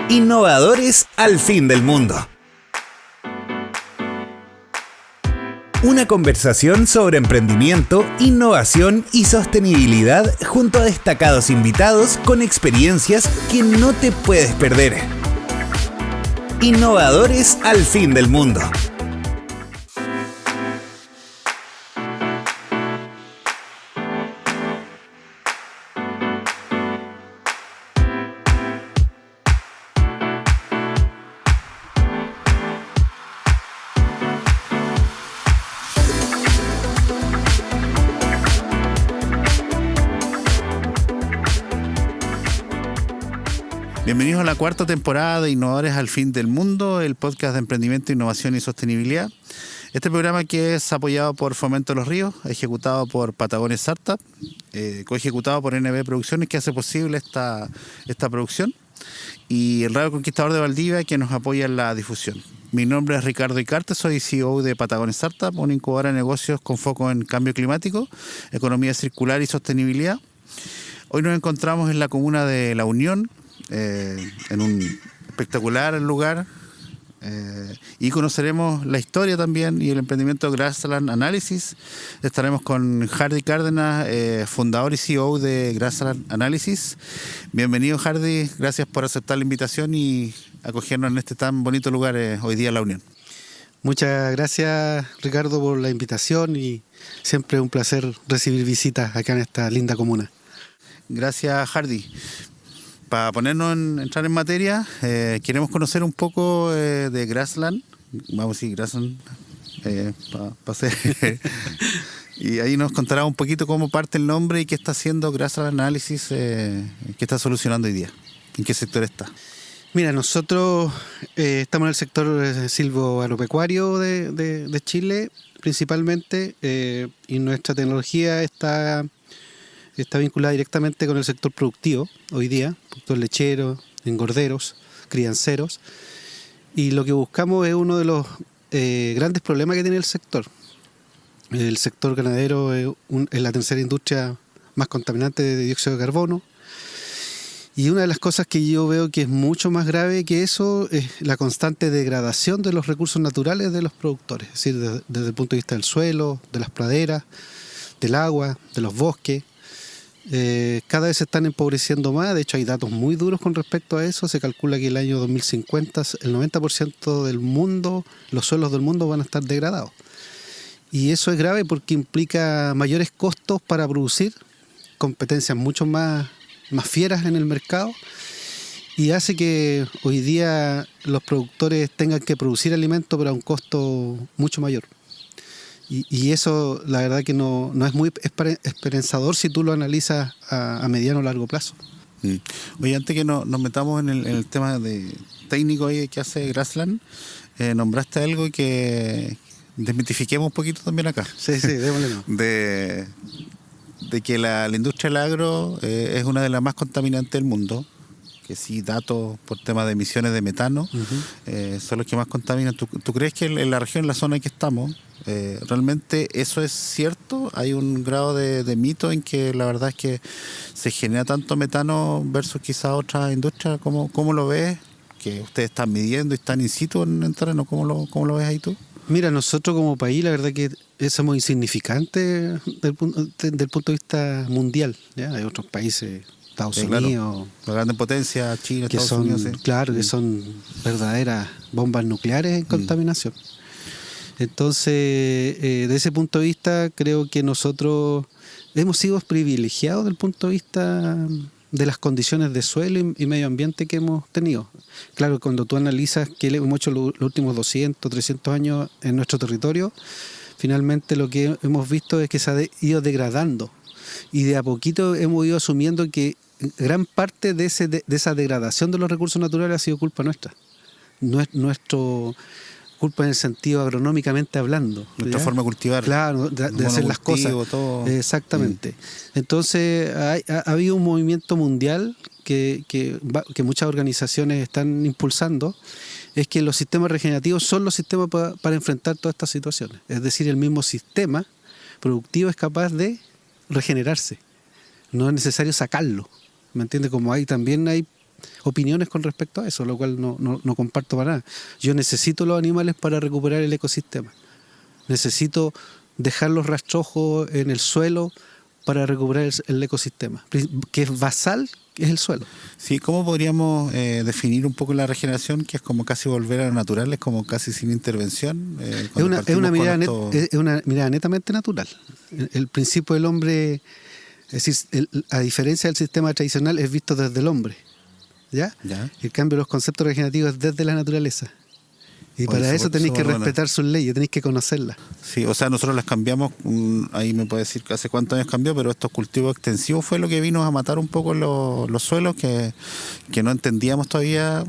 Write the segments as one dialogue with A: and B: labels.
A: Innovadores al fin del mundo. Una conversación sobre emprendimiento, innovación y sostenibilidad junto a destacados invitados con experiencias que no te puedes perder. Innovadores al fin del mundo.
B: Bienvenidos a la cuarta temporada de Innovadores al fin del mundo, el podcast de emprendimiento, innovación y sostenibilidad. Este programa que es apoyado por Fomento de los Ríos, ejecutado por Patagonia Startup, coejecutado por NB Producciones, que hace posible esta producción, y el Radio Conquistador de Valdivia, que nos apoya en la difusión. Mi nombre es Ricardo Icarte, soy CEO de Patagonia Startup, una incubadora de negocios con foco en cambio climático, economía circular y sostenibilidad. Hoy nos encontramos en la comuna de La Unión, en un espectacular lugar, y conoceremos la historia también y el emprendimiento Grassland Analysis. Estaremos con Hardy Cárdenas, fundador y CEO de Grassland Analysis. Bienvenido, Hardy, gracias por aceptar la invitación y acogernos en este tan bonito lugar hoy día en La Unión.
C: Muchas gracias, Ricardo, por la invitación, y siempre un placer recibir visitas acá en esta linda comuna.
B: Gracias, Hardy. Para entrar en materia, queremos conocer un poco de Grassland. Vamos a decir Grassland, y ahí nos contará un poquito cómo parte el nombre y qué está haciendo Grassland Analysis, qué está solucionando hoy día, en qué sector está.
C: Mira, nosotros estamos en el sector silvoagropecuario de Chile, principalmente, y nuestra tecnología está vinculada directamente con el sector productivo hoy día, productores lecheros, engorderos, crianceros, y lo que buscamos es uno de los grandes problemas que tiene el sector. El sector ganadero es la tercera industria más contaminante de dióxido de carbono, y una de las cosas que yo veo que es mucho más grave que eso es la constante degradación de los recursos naturales de los productores, es decir, desde el punto de vista del suelo, de las praderas, del agua, de los bosques. Cada vez se están empobreciendo más. De hecho, hay datos muy duros con respecto a eso. Se calcula que el año 2050 el 90% del mundo, los suelos del mundo van a estar degradados, y eso es grave porque implica mayores costos para producir, competencias mucho más fieras en el mercado, y hace que hoy día los productores tengan que producir alimentos pero a un costo mucho mayor. Y eso, la verdad que no es muy esperanzador si tú lo analizas a mediano o largo plazo.
B: Oye, antes que nos metamos en el tema de técnico ahí que hace Grassland, nombraste algo que desmitifiquemos un poquito también acá.
C: Sí, démosle no.
B: de que la industria del agro es una de las más contaminantes del mundo, que sí, datos por tema de emisiones de metano, son los que más contaminan. ¿Tú crees que en la región, en la zona en que estamos, realmente eso es cierto? ¿Hay un grado de mito en que la verdad es que se genera tanto metano versus quizás otras industrias? ¿Cómo lo ves? Que ustedes están midiendo y están in situ en el terreno. ¿Cómo lo ves ahí tú?
C: Mira, nosotros como país, la verdad que somos insignificantes del punto de vista mundial, ¿ya? Hay otros países, Estados Unidos,
B: la gran potencia, China,
C: que
B: Estados
C: son,
B: Unidos, sí.
C: Claro, que son verdaderas bombas nucleares en contaminación. Entonces, de ese punto de vista, creo que nosotros hemos sido privilegiados desde el punto de vista de las condiciones de suelo y medio ambiente que hemos tenido. Claro, cuando tú analizas qué hemos hecho los últimos 200, 300 años en nuestro territorio, finalmente lo que hemos visto es que se ha ido degradando, y de a poquito hemos ido asumiendo que gran parte de esa degradación de los recursos naturales ha sido culpa nuestra. No es nuestro culpa en el sentido agronómicamente hablando.
B: Nuestra forma de cultivar.
C: Claro, de hacer las cosas.
B: Todo.
C: Exactamente. Entonces ha habido un movimiento mundial que muchas organizaciones están impulsando, es que los sistemas regenerativos son los sistemas para enfrentar todas estas situaciones. Es decir, el mismo sistema productivo es capaz de regenerarse. No es necesario sacarlo. ¿Me entiendes? Como también hay opiniones con respecto a eso, lo cual no comparto para nada. Yo necesito los animales para recuperar el ecosistema. Necesito dejar los rastrojos en el suelo para recuperar el ecosistema, que es basal, es el suelo.
B: Sí, ¿cómo podríamos definir un poco la regeneración, que es como casi volver a lo natural, es como casi sin intervención?
C: Es una mirada netamente natural. El principio del hombre, es decir, a diferencia del sistema tradicional, es visto desde el hombre. ¿Ya? En cambio, los conceptos regenerativos es desde la naturaleza. Y para eso tenéis que respetar sus leyes, tenéis que conocerlas.
B: Sí, o sea, nosotros las cambiamos, ahí me puede decir hace cuántos años cambió, pero estos cultivos extensivos fue lo que vino a matar un poco los suelos que no entendíamos todavía,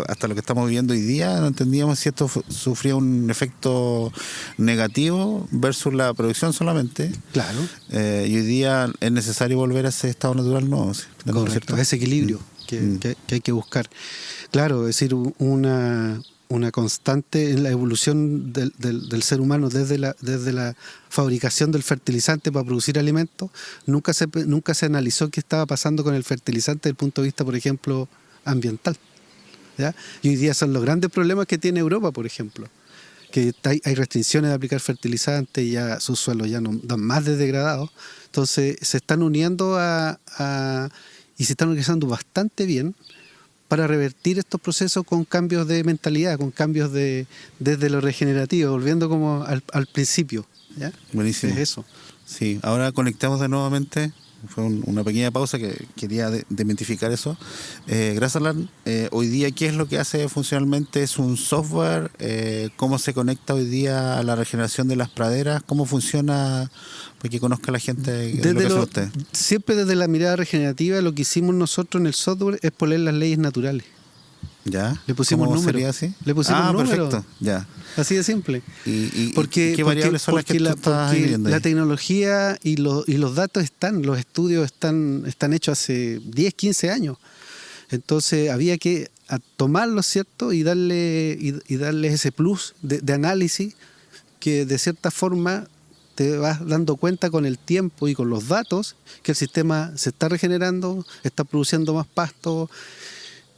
B: hasta lo que estamos viviendo hoy día, no entendíamos si esto sufría un efecto negativo versus la producción solamente.
C: Claro.
B: Y hoy día es necesario volver a ese estado natural nuevo. ¿Sí?
C: Correcto, a ese equilibrio que hay que buscar. Claro, es decir, una constante en la evolución del ser humano desde la fabricación del fertilizante para producir alimentos. Nunca se analizó qué estaba pasando con el fertilizante desde el punto de vista, por ejemplo, ambiental. ¿Ya? Y hoy día son los grandes problemas que tiene Europa, por ejemplo, que hay restricciones de aplicar fertilizantes y ya sus suelos ya no dan más de degradados. Entonces se están uniendo y se están organizando bastante bien para revertir estos procesos con cambios de mentalidad, con cambios desde lo regenerativo, volviendo como al principio. ¿Ya?
B: Buenísimo.
C: Es eso.
B: Sí, ahora conectamos de nuevamente. Fue una pequeña pausa que quería demitificar eso. Gracias, Alan. Hoy día, ¿qué es lo que hace funcionalmente? ¿Es un software? ¿Cómo se conecta hoy día a la regeneración de las praderas? ¿Cómo funciona? Para que conozca la gente lo que hace usted.
C: Siempre desde la mirada regenerativa, lo que hicimos nosotros en el software es poner las leyes naturales.
B: ¿Ya?
C: Le pusimos
B: ¿Cómo
C: número.
B: sería así?
C: Le pusimos número.
B: Perfecto. Ya.
C: Así de simple.
B: ¿Y qué variables son las que tú estás viviendo ahí?
C: La tecnología y los datos los estudios están hechos hace 10, 15 años. Entonces había que tomarlos, ¿cierto? Y darle ese plus de análisis que de cierta forma te vas dando cuenta con el tiempo y con los datos que el sistema se está regenerando, está produciendo más pasto,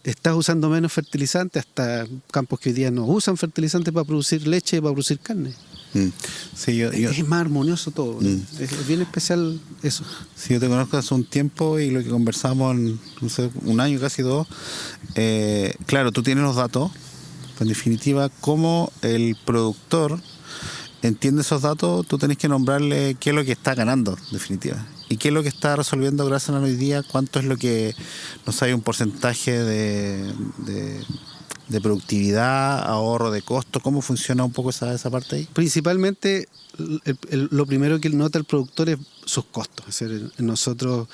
C: estás usando menos fertilizantes, hasta campos que hoy día no usan fertilizantes para producir leche, para producir carne.
B: Sí,
C: es más armonioso todo. Es bien especial eso.
B: Sí, yo te conozco hace un tiempo y lo que conversamos, no sé, un año, casi dos. Claro, tú tienes los datos, pero en definitiva, cómo el productor entiende esos datos, tú tenés que nombrarle qué es lo que está ganando, en definitiva. ¿Y qué es lo que está resolviendo gracias a hoy día? ¿Cuánto es lo que, no sé, hay un porcentaje de productividad, ahorro de costo? ¿Cómo funciona un poco esa parte ahí?
C: Principalmente, lo primero que nota el productor es sus costos. Es decir, nosotros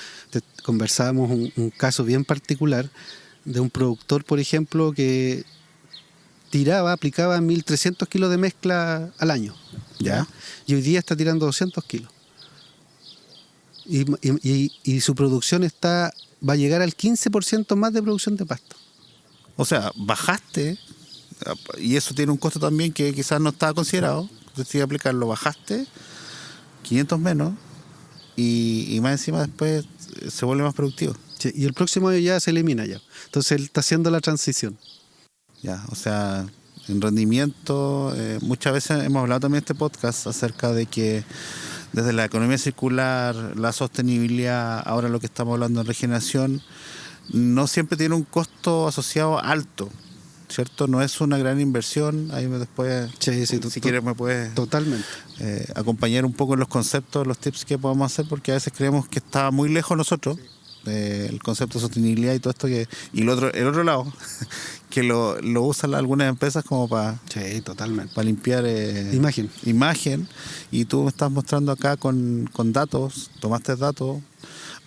C: conversábamos un caso bien particular de un productor, por ejemplo, que aplicaba 1.300 kilos de mezcla al año.
B: ¿Ya?
C: Y hoy día está tirando 200 kilos. Y su producción va a llegar al 15% más de producción de pasto.
B: O sea, bajaste, y eso tiene un costo también que quizás no estaba considerado. Entonces, aplicarlo, bajaste 500 menos, y más encima después se vuelve más productivo.
C: Sí, y el próximo año ya se elimina ya. Entonces él está haciendo la transición.
B: Ya, o sea, en rendimiento, muchas veces hemos hablado también en este podcast acerca de que desde la economía circular, la sostenibilidad, ahora lo que estamos hablando en regeneración, no siempre tiene un costo asociado alto, ¿cierto? No es una gran inversión. Ahí después, si quieres, me puedes
C: totalmente
B: acompañar un poco en los conceptos, los tips que podamos hacer, porque a veces creemos que está muy lejos nosotros, el concepto de sostenibilidad y todo esto, y el otro lado, que lo usan algunas empresas como para limpiar imagen, y tú me estás mostrando acá con datos, tomaste datos,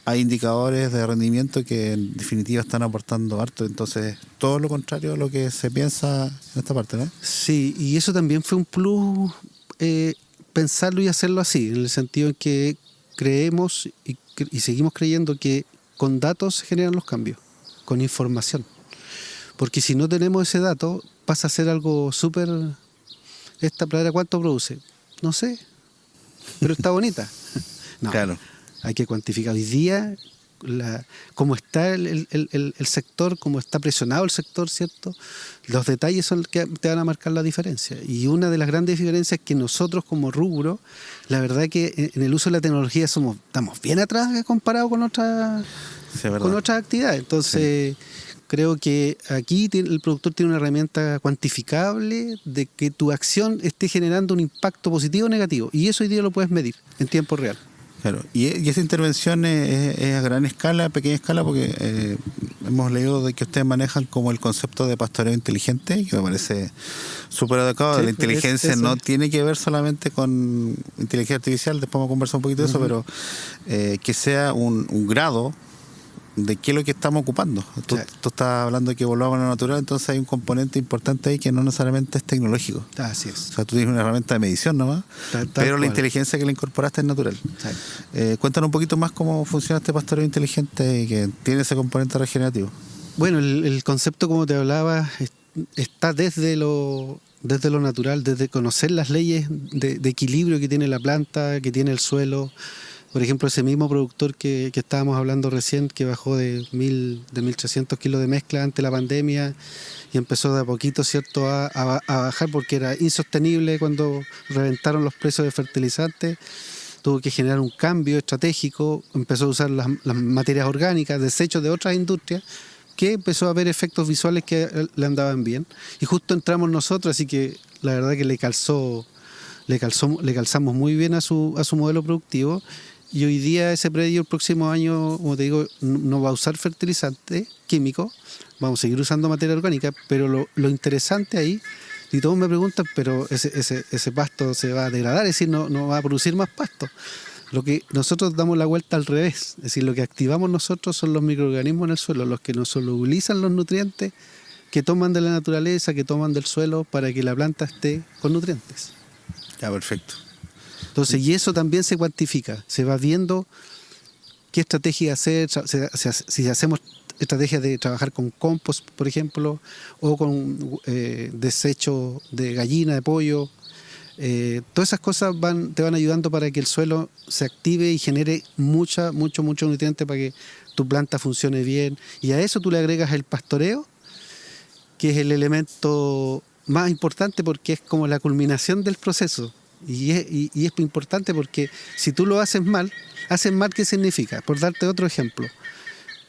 B: hay indicadores de rendimiento que en definitiva están aportando harto. Entonces, todo lo contrario a lo que se piensa en esta parte, ¿no?
C: Sí, y eso también fue un plus, pensarlo y hacerlo así, en el sentido en que creemos y seguimos creyendo que con datos se generan los cambios, con información. Porque si no tenemos ese dato, pasa a ser algo súper... ¿Esta pradera cuánto produce? No sé, pero está bonita. No,
B: claro.
C: Hay que cuantificar. Hoy día cómo está el sector, cómo está presionado el sector, ¿cierto? Los detalles son los que te van a marcar la diferencia. Y una de las grandes diferencias es que nosotros como rubro, la verdad que en el uso de la tecnología estamos bien atrás comparado con otras actividades. Entonces, creo que aquí el productor tiene una herramienta cuantificable de que tu acción esté generando un impacto positivo o negativo. Y eso hoy día lo puedes medir en tiempo real.
B: Claro, y esa intervención es a gran escala, pequeña escala, porque hemos leído de que ustedes manejan como el concepto de pastoreo inteligente, que me parece súper adecuado. Sí, la inteligencia no tiene que ver solamente con inteligencia artificial, después vamos a conversar un poquito de eso, pero que sea un grado de qué es lo que estamos ocupando. Tú estás hablando de que volvamos a lo natural, entonces hay un componente importante ahí que no necesariamente es tecnológico.
C: Así es.
B: O sea, tú tienes una herramienta de medición nomás, pero la inteligencia que le incorporaste es natural. Cuéntanos un poquito más cómo funciona este pastoreo inteligente y que tiene ese componente regenerativo.
C: Bueno, el concepto, como te hablaba, está desde lo natural, desde conocer las leyes de equilibrio que tiene la planta, que tiene el suelo. Por ejemplo, ese mismo productor que estábamos hablando recién, que bajó de 1.300 kilos de mezcla ante la pandemia y empezó de a poquito, ¿cierto?, a bajar porque era insostenible cuando reventaron los precios de fertilizantes. Tuvo que generar un cambio estratégico, empezó a usar las materias orgánicas, desechos de otras industrias, que empezó a ver efectos visuales que le andaban bien. Y justo entramos nosotros, así que la verdad que le calzamos muy bien a su modelo productivo. Y hoy día ese predio el próximo año, como te digo, no va a usar fertilizantes químicos, vamos a seguir usando materia orgánica, pero lo interesante ahí, y todos me preguntan, pero ese pasto se va a degradar, es decir, no va a producir más pasto. Lo que nosotros damos la vuelta al revés, es decir, lo que activamos nosotros son los microorganismos en el suelo, los que nos solubilizan los nutrientes que toman de la naturaleza, que toman del suelo para que la planta esté con nutrientes.
B: Ya, perfecto.
C: Entonces, y eso también se cuantifica, se va viendo qué estrategia hacer, si hacemos estrategias de trabajar con compost, por ejemplo, o con desecho de gallina, de pollo. Todas esas cosas te van ayudando para que el suelo se active y genere mucho nutriente para que tu planta funcione bien. Y a eso tú le agregas el pastoreo, que es el elemento más importante porque es como la culminación del proceso. Y es importante porque si tú lo haces mal, ¿qué significa? Por darte otro ejemplo,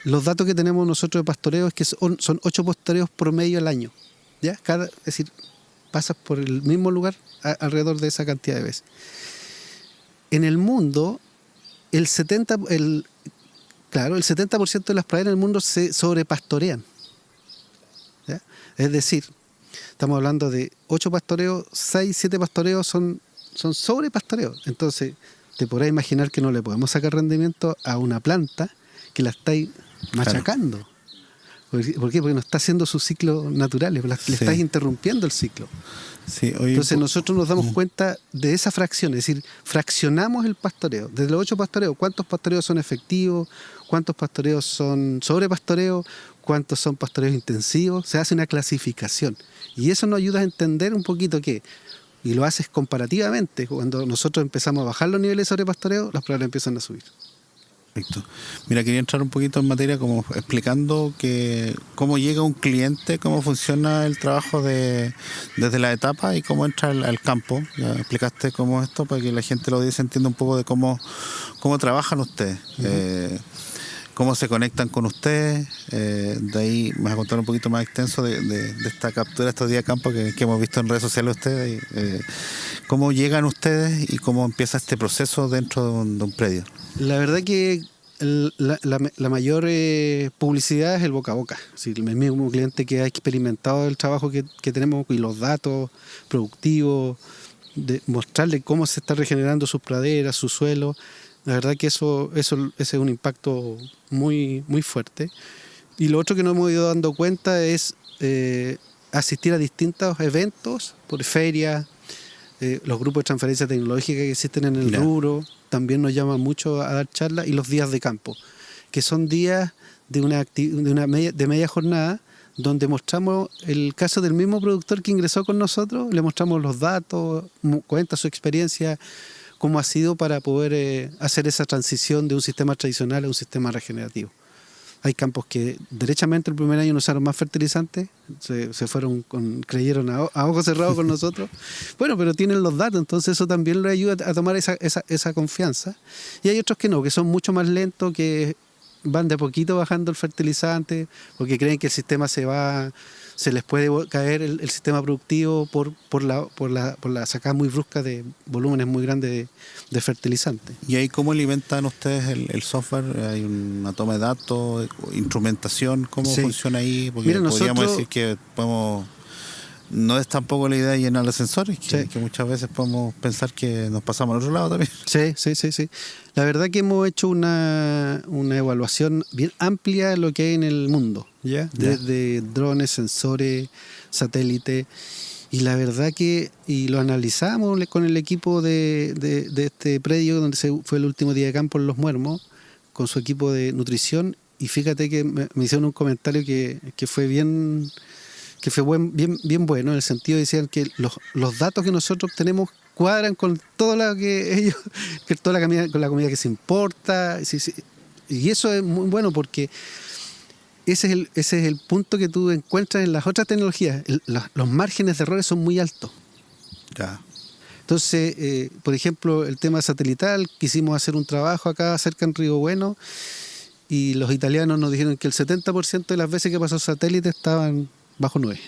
C: los datos que tenemos nosotros de pastoreo es que son 8 pastoreos promedio al año. ¿Ya? Es decir, pasas por el mismo lugar alrededor de esa cantidad de veces. En el mundo, el 70% de las praderas en el mundo se sobrepastorean. ¿Ya? Es decir, estamos hablando de 8 pastoreos, 6, 7 pastoreos son sobrepastoreos. Entonces, te podrás imaginar que no le podemos sacar rendimiento a una planta que la estáis machacando. Claro. ¿Por qué? Porque no está haciendo sus ciclos naturales, le estáis interrumpiendo el ciclo.
B: Sí,
C: entonces nosotros nos damos cuenta de esa fracción, es decir, fraccionamos el pastoreo. Desde los 8 pastoreos, ¿cuántos pastoreos son efectivos? ¿Cuántos pastoreos son sobrepastoreos? ¿Cuántos son pastoreos intensivos? Se hace una clasificación. Y eso nos ayuda a entender un poquito y lo haces comparativamente. Cuando nosotros empezamos a bajar los niveles de sobrepastoreo, las praderas empiezan a subir.
B: Perfecto. Mira, quería entrar un poquito en materia como explicando cómo llega un cliente, cómo funciona el trabajo desde la etapa y cómo entra al campo. Ya explicaste cómo esto para que la gente lo audiencia entienda un poco de cómo trabajan ustedes. Uh-huh. Cómo se conectan con ustedes. De ahí me vas a contar un poquito más extenso de esta captura estos días de campo que hemos visto en redes sociales de ustedes. Cómo llegan ustedes y cómo empieza este proceso dentro de un predio.
C: La verdad que la mayor publicidad es el boca a boca. Sí, el mismo cliente que ha experimentado el trabajo que tenemos y los datos productivos, de mostrarle cómo se está regenerando sus praderas, su suelo. La verdad que ese es un impacto muy, muy fuerte. Y lo otro que nos hemos ido dando cuenta es asistir a distintos eventos, por ferias, los grupos de transferencia tecnológica que existen en el rubro. También nos llaman mucho a dar charlas, y los días de campo, que son días de media jornada, donde mostramos el caso del mismo productor que ingresó con nosotros, le mostramos los datos, cuenta su experiencia cómo ha sido para poder hacer esa transición de un sistema tradicional a un sistema regenerativo. Hay campos que derechamente el primer año no usaron más fertilizantes, se fueron creyeron a ojos cerrados con nosotros. Bueno, pero tienen los datos, entonces eso también les ayuda a tomar esa confianza. Y hay otros que no, que son mucho más lentos, que van de a poquito bajando el fertilizante, porque creen que el sistema se les puede caer el sistema productivo por la sacada muy brusca de volúmenes muy grandes de fertilizante.
B: ¿Y ahí cómo alimentan ustedes el software? ¿Hay una toma de datos, instrumentación? ¿Cómo funciona ahí? Porque
C: Mira,
B: podríamos decir que podemos... No es tampoco la idea de llenar los sensores, que muchas veces podemos pensar que nos pasamos al otro lado también.
C: Sí. La verdad que hemos hecho una evaluación bien amplia de lo que hay en el mundo, ¿ya? Desde drones, sensores, satélites. Y la verdad que lo analizamos con el equipo de este predio donde fue el último día de campo en Los Muermos, con su equipo de nutrición. Y fíjate que me hicieron un comentario que fue bien bueno, en el sentido de decir que los datos que nosotros obtenemos cuadran con todo lo que ellos, con la comida que se importa, y eso es muy bueno porque ese es el punto que tú encuentras en las otras tecnologías. Los márgenes de errores son muy altos.
B: Ya.
C: Entonces, por ejemplo, el tema satelital, quisimos hacer un trabajo acá cerca en Río Bueno, y los italianos nos dijeron que el 70% de las veces que pasó satélite estaban bajo 9.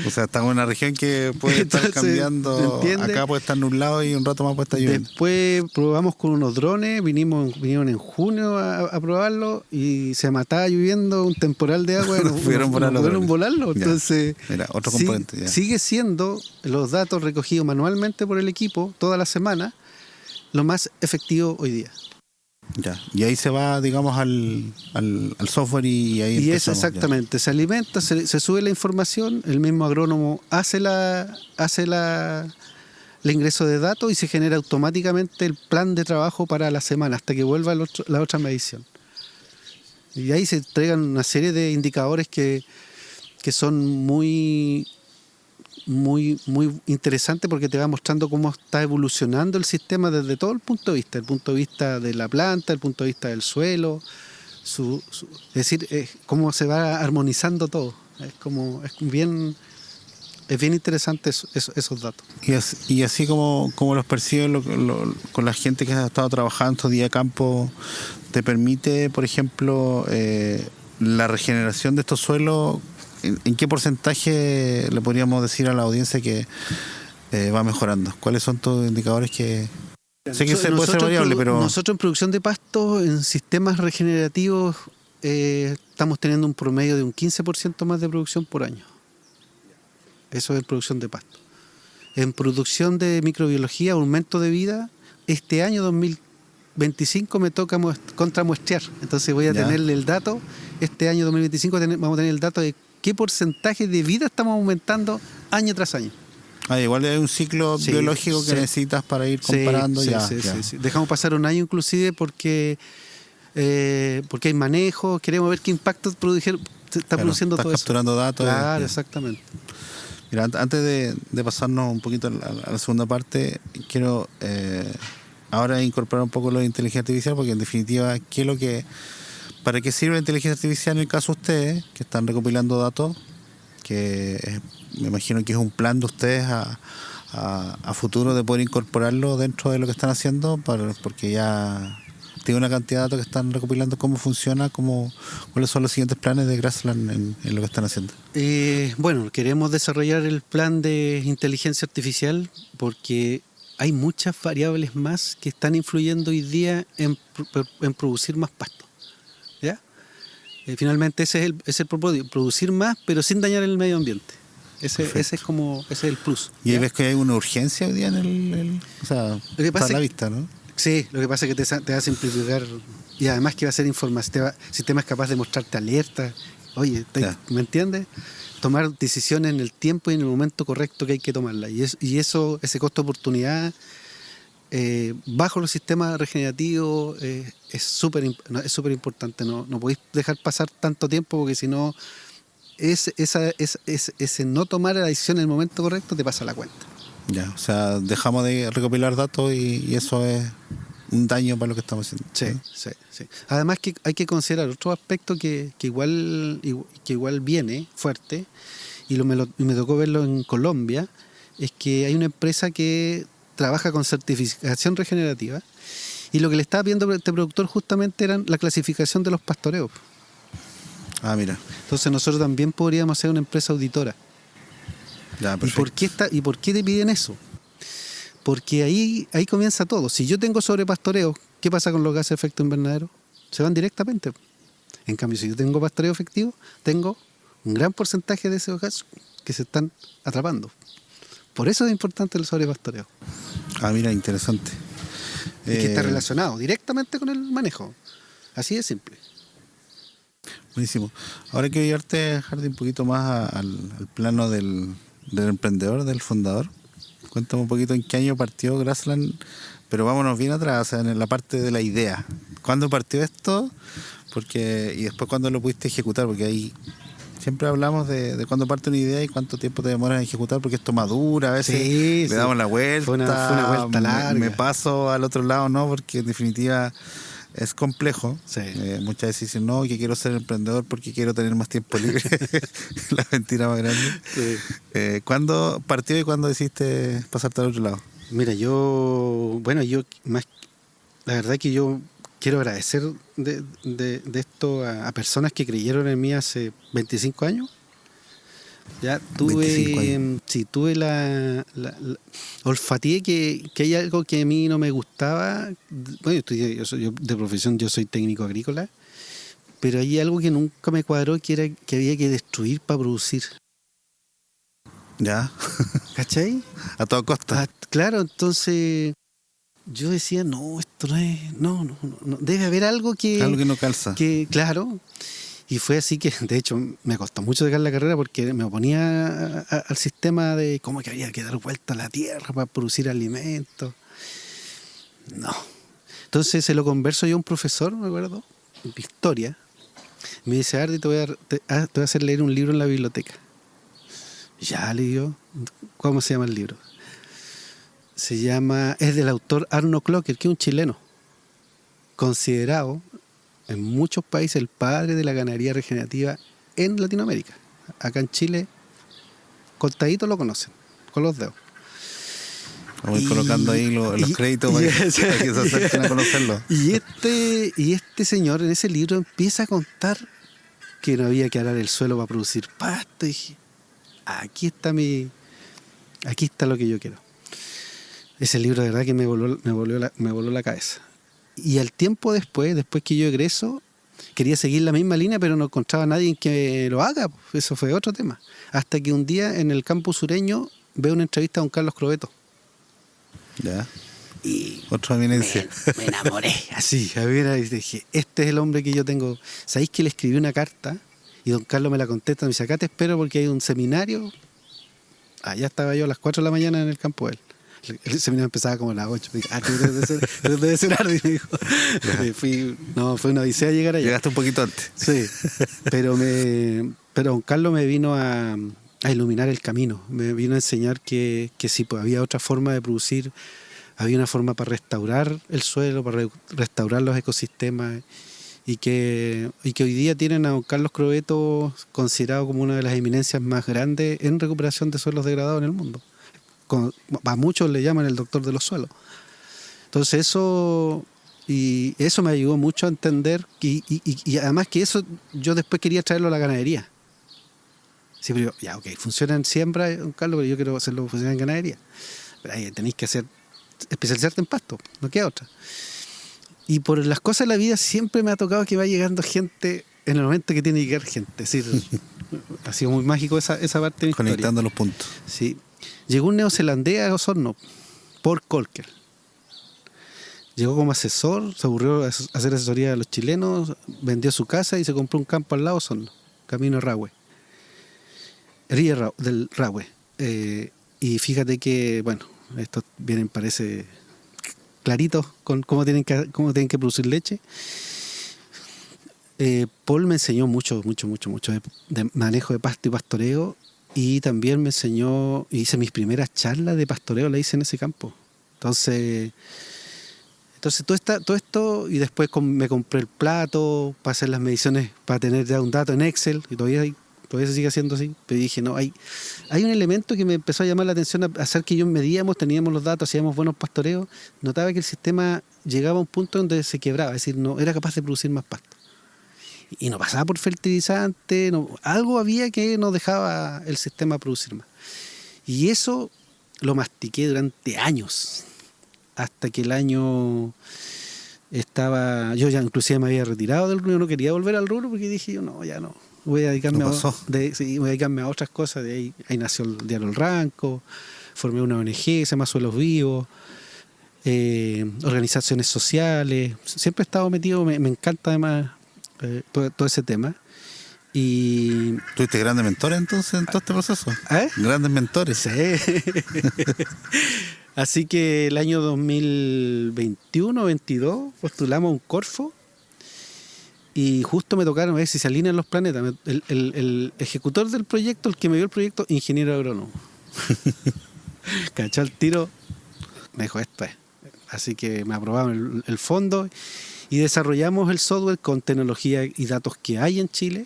B: O sea, estamos en una región que puede estar cambiando. Acá puede estar nublado y un rato más puede estar lloviendo.
C: Después probamos con unos drones, vinieron en junio a probarlo y se mataba lloviendo, un temporal de agua.
B: No pudieron
C: volarlo. Entonces,
B: mira, otro componente. Ya.
C: Sigue siendo los datos recogidos manualmente por el equipo toda la semana lo más efectivo hoy día.
B: Ya, y ahí se va, digamos, al software y ahí
C: y es exactamente, ya. Se alimenta, se sube la información, el mismo agrónomo hace el ingreso de datos y se genera automáticamente el plan de trabajo para la semana hasta que vuelva la otra medición. Y ahí se entregan una serie de indicadores que son muy interesante porque te va mostrando cómo está evolucionando el sistema desde todo el punto de vista de la planta, el punto de vista del suelo, es decir, cómo se va armonizando todo. Es bien interesante esos datos.
B: Y así como los perciben con la gente que ha estado trabajando estos días de campo, ¿te permite, por ejemplo, la regeneración de estos suelos? ¿En qué porcentaje le podríamos decir a la audiencia que va mejorando? ¿Cuáles son tus indicadores que...? Sé que puede ser variable, pero...
C: Nosotros en producción de pasto, en sistemas regenerativos, estamos teniendo un promedio de un 15% más de producción por año. Eso es producción de pasto. En producción de microbiología, aumento de vida, este año 2025 me toca contramuestrear. Entonces voy a tenerle el dato, este año 2025 vamos a tener el dato de qué porcentaje de vida estamos aumentando año tras año.
B: Igual hay un ciclo biológico que necesitas para ir comparando.
C: Sí. Dejamos pasar un año inclusive porque hay manejo, queremos ver qué impacto está produciendo todo eso.
B: Estás capturando datos.
C: Claro, exactamente.
B: Mira, antes de pasarnos un poquito a la segunda parte, quiero ahora incorporar un poco lo de inteligencia artificial, porque en definitiva, ¿para qué sirve la inteligencia artificial en el caso de ustedes, que están recopilando datos? Que me imagino que es un plan de ustedes a futuro de poder incorporarlo dentro de lo que están haciendo, porque ya tiene una cantidad de datos que están recopilando. ¿Cómo funciona? ¿Cuáles son los siguientes planes de Grassland en lo que están haciendo?
C: Bueno, queremos desarrollar el plan de inteligencia artificial porque hay muchas variables más que están influyendo hoy día en producir más pasto. ¿Ya? Finalmente ese es el propósito, producir más pero sin dañar el medio ambiente. Ese es el plus.
B: ¿Y ahí ves que hay una urgencia hoy día está a la vista, ¿no?
C: Sí, lo que pasa es que te va a simplificar y además que va a ser información, el sistema es capaz de mostrarte alerta. Oye, ¿me entiendes? Tomar decisiones en el tiempo y en el momento correcto que hay que tomarla. Y ese costo de oportunidad bajo los sistemas regenerativos es súper importante. No podéis dejar pasar tanto tiempo porque si no, ese no tomar la decisión en el momento correcto te pasa la cuenta.
B: Ya, o sea, dejamos de recopilar datos y eso es un daño para lo que estamos haciendo.
C: Sí. Además que hay que considerar otro aspecto que igual viene fuerte, y me tocó verlo en Colombia, es que hay una empresa que trabaja con certificación regenerativa, y lo que le estaba pidiendo este productor justamente era la clasificación de los pastoreos.
B: Ah, mira.
C: Entonces nosotros también podríamos ser una empresa auditora.
B: Ya,
C: ¿Y por qué te piden eso? Porque ahí comienza todo. Si yo tengo sobrepastoreo, ¿qué pasa con los gases de efecto invernadero? Se van directamente. En cambio, si yo tengo pastoreo efectivo, tengo un gran porcentaje de esos gases que se están atrapando. Por eso es importante el sobrepastoreo.
B: Ah, mira, interesante.
C: Y que está relacionado directamente con el manejo. Así de simple.
B: Buenísimo. Ahora quiero llevarte, Hardy, un poquito más al plano del emprendedor, del fundador. Cuéntame un poquito en qué año partió Grassland, pero vámonos bien atrás, o sea, en la parte de la idea. ¿Cuándo partió esto? Y después cuándo lo pudiste ejecutar, porque ahí siempre hablamos de cuándo parte una idea y cuánto tiempo te demoras en ejecutar, porque esto madura, a veces le damos la vuelta.
C: Fue una vuelta larga.
B: Me paso al otro lado, ¿no? Porque en definitiva es complejo.
C: Sí.
B: Muchas veces dicen, no, que quiero ser emprendedor porque quiero tener más tiempo libre. La mentira más grande.
C: Sí.
B: ¿Cuándo partió y cuándo decidiste pasarte al otro lado?
C: Mira, la verdad que yo quiero agradecer de esto a personas que creyeron en mí hace 25 años. Ya
B: 25
C: tuve,
B: años.
C: sí, tuve olfateé que hay algo que a mí no me gustaba. Bueno, yo de profesión yo soy técnico agrícola, pero hay algo que nunca me cuadró, que era que había que destruir para producir.
B: Ya.
C: ¿Cachai?
B: A toda costa.
C: Claro, entonces yo decía, no, esto no es, no, debe haber algo que
B: no calza.
C: Claro. Y fue así que, de hecho, me costó mucho dejar la carrera porque me oponía al sistema de cómo que había que dar vuelta a la tierra para producir alimentos. No. Entonces se lo converso yo a un profesor, me acuerdo, de historia. Me dice, Ardi, te voy a hacer leer un libro en la biblioteca. Ya le digo, ¿cómo se llama el libro? Es del autor Arno Clocker, que es un chileno, considerado en muchos países el padre de la ganadería regenerativa en Latinoamérica. Acá en Chile, contaditos lo conocen, con los dedos.
B: Vamos a ir colocando ahí los créditos para que se acerquen a conocerlo.
C: Y este señor en ese libro empieza a contar que no había que arar el suelo para producir pasto. Y dije, aquí está lo que yo quiero. Ese libro de verdad que me voló la cabeza. Y al tiempo después que yo egreso, quería seguir la misma línea, pero no encontraba a nadie que lo haga. Eso fue otro tema. Hasta que un día en el campus sureño veo una entrevista a don Carlos Crobeto.
B: Ya.
C: Y
B: otra eminencia.
C: Me enamoré. Así, y dije, este es el hombre que yo tengo. ¿Sabéis que le escribí una carta? Y don Carlos me la contesta, me dice, acá te espero porque hay un seminario. Allá estaba yo a las 4 de la mañana en el campo de él. El seminario empezaba como a las 8. Me dijo, tú debes ser Ardi, me dijo. Fue una odisea llegar allá.
B: Llegaste un poquito antes.
C: Sí, pero don Carlos me vino a iluminar el camino. Me vino a enseñar que sí, pues había otra forma de producir, había una forma para restaurar el suelo, para restaurar los ecosistemas, y que hoy día tienen a don Carlos Crobeto considerado como una de las eminencias más grandes en recuperación de suelos degradados en el mundo. A muchos le llaman el doctor de los suelos. Entonces eso me ayudó mucho a entender y además que eso yo después quería traerlo a la ganadería. Sí, pero ya, ok, funciona en siembra, don Carlos, pero yo quiero hacerlo funcionar en ganadería. Pero ahí tenéis que especializarte en pasto, no queda otra. Y por las cosas de la vida siempre me ha tocado que va llegando gente en el momento que tiene que llegar gente. Es decir, ha sido muy mágico esa parte de mi
B: conectando
C: historia.
B: Los puntos.
C: Sí. Llegó un neozelandés a Osorno, Paul Colker. Llegó como asesor, se aburrió de hacer asesoría a los chilenos, vendió su casa y se compró un campo al lado de Osorno, camino Rahue. Ría del Rahue. Y fíjate que, bueno, esto vienen, parece clarito con cómo tienen que producir leche. Paul me enseñó mucho de manejo de pasto y pastoreo, Y también me enseñó, hice mis primeras charlas de pastoreo, la hice en ese campo. Entonces todo esto, y después me compré el plato para hacer las mediciones, para tener ya un dato en Excel, y todavía se sigue haciendo así. Pero dije, no, hay un elemento que me empezó a llamar la atención, a hacer que teníamos los datos, hacíamos buenos pastoreos, notaba que el sistema llegaba a un punto donde se quebraba, es decir, no era capaz de producir más pasto. Y no pasaba por fertilizante, algo había que no dejaba el sistema producir más. Y eso lo mastiqué durante años, hasta que el año yo ya inclusive me había retirado del rubro, no quería volver al rubro porque dije, ya no, voy a dedicarme a otras cosas. De ahí nació el diario El Ranco, formé una ONG, se llama Suelos Vivos, organizaciones sociales, siempre he estado metido, me encanta además todo ese tema. Y
B: ¿Tuviste grandes mentores entonces en todo este proceso? Grandes mentores.
C: Sí. Así que el año 2021-22 postulamos un Corfo y justo me tocaron ver si se alinean los planetas. El ejecutor del proyecto, el que me dio el proyecto, ingeniero agrónomo. Cachó el tiro, me dijo, esto es. Así que me aprobaron el fondo y desarrollamos el software con tecnología y datos que hay en Chile,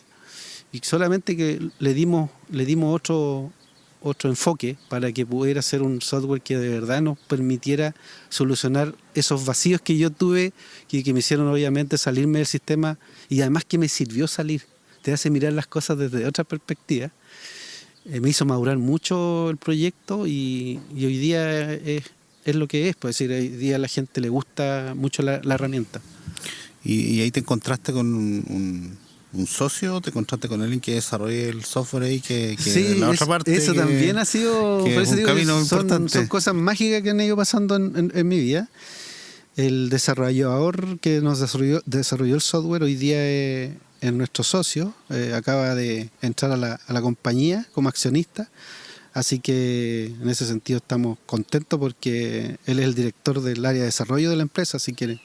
C: y solamente que le dimos otro enfoque para que pudiera ser un software que de verdad nos permitiera solucionar esos vacíos que yo tuve, que me hicieron obviamente salirme del sistema, y además que me sirvió salir, te hace mirar las cosas desde otra perspectiva. Me hizo madurar mucho el proyecto y hoy día es lo que es, pues decir, hoy día a la gente le gusta mucho la herramienta.
B: ¿Y ahí te encontraste con un socio? ¿Te encontraste con alguien que desarrolle el software ahí que
C: sí,
B: la otra parte?
C: Eso también ha sido
B: un camino importante.
C: Son cosas mágicas que han ido pasando en mi vida. El desarrollador que nos desarrolló el software hoy día es nuestro socio, acaba de entrar a la compañía como accionista. Así que en ese sentido estamos contentos porque él es el director del área de desarrollo de la empresa, así que él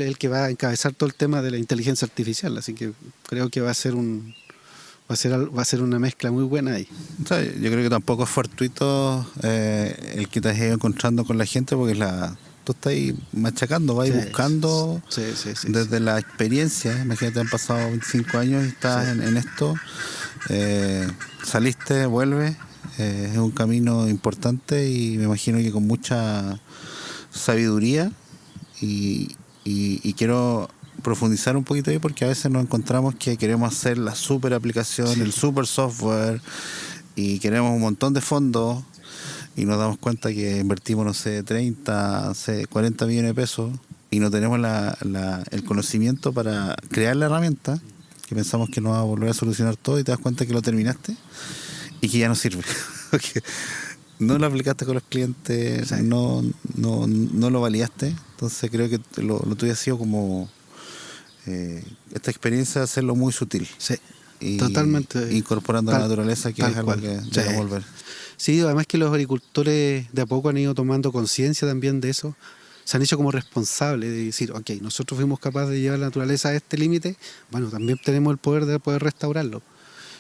C: es el que va a encabezar todo el tema de la inteligencia artificial, así que creo que va a ser una mezcla muy buena ahí.
B: O sea, yo creo que tampoco es fortuito el que te has ido encontrando con la gente, porque tú estás ahí machacando, vas buscando desde la experiencia. Imagínate, han pasado 25 años y estás en esto, saliste, vuelves. Es un camino importante y me imagino que con mucha sabiduría, y quiero profundizar un poquito ahí, porque a veces nos encontramos que queremos hacer la super aplicación, el super software, y queremos un montón de fondos y nos damos cuenta que invertimos, 30, 40 millones de pesos y no tenemos el conocimiento para crear la herramienta, que pensamos que nos va a volver a solucionar todo, y te das cuenta que lo terminaste y que ya no sirve. Porque no lo aplicaste con los clientes, no lo validaste. Entonces creo que lo tuyo ha sido como esta experiencia de hacerlo muy sutil.
C: Sí,
B: y
C: totalmente.
B: Incorporando la naturaleza, que es algo que debe volver.
C: Sí, además que los agricultores de a poco han ido tomando conciencia también de eso. Se han hecho como responsables de decir, ok, nosotros fuimos capaces de llevar la naturaleza a este límite, bueno, también tenemos el poder de poder restaurarlo.